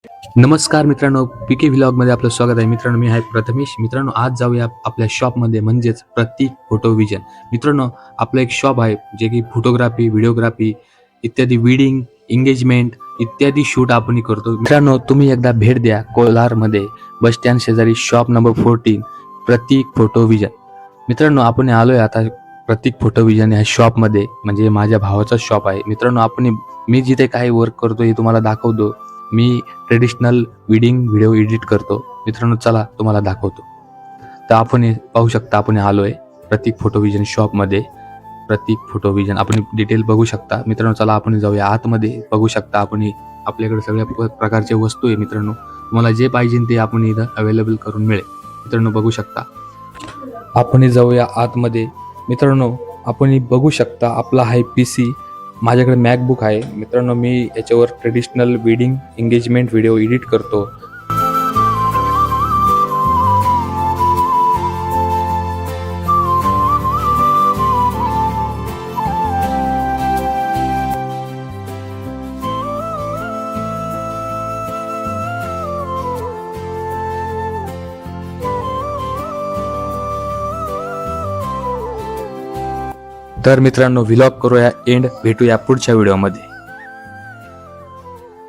नमस्कार मित्रांनो, पीके व्लॉगमध्ये आपलं स्वागत आहे. मित्रांनो, मी आहे प्रथमेश. मित्रांनो, आज जाऊया आपल्या शॉपमध्ये, म्हणजेच प्रतीक फोटो विजन. मित्रांनो, आपलं एक शॉप आहे जे की फोटोग्राफी, व्हिडिओग्राफी इत्यादी, वेडिंग, एंगेजमेंट इत्यादी शूट आपण करतो. मित्रांनो, तुम्ही एकदा भेट द्या कोलारमध्ये, बस स्टँड शेजारी, शॉप नंबर 14, प्रतीक फोटो विजन. मित्रांनो, आपण आलोय आता प्रतीक फोटो विजन या शॉपमध्ये, म्हणजे माझ्या भावाचा शॉप आहे. मित्रांनो, मी जिथे काही वर्क करतो हे तुम्हाला दाखवतो. मी ट्रेडिशनल वेडिंग व्हिडिओ एडिट करतो. मित्रांनो, चला तुम्हाला दाखवतो. तर आपण हे पाहू शकता, आपण आलोय प्रतीक फोटो विजन शॉपमध्ये. प्रतीक फोटो विजन आपण डिटेल बघू शकता. मित्रांनो, चला आपण जाऊया आतमध्ये. बघू शकता आपण आपल्याकडे सगळ्या प्रकारचे वस्तू आहे. मित्रांनो, तुम्हाला जे पाहिजे ते आपण इथं अवेलेबल करून मिळेल. मित्रांनो, बघू शकता. आपण जाऊया आतमध्ये. मित्रांनो, आपण बघू शकता आपला आहे PC. माझ्याकडे मॅकबुक आहे. मित्रांनो, मी याच्यावर traditional wedding engagement video edit करतो. तर मित्रांनो, व्लॉग करूया एंड, भेटूया पुढच्या व्हिडिओमध्ये.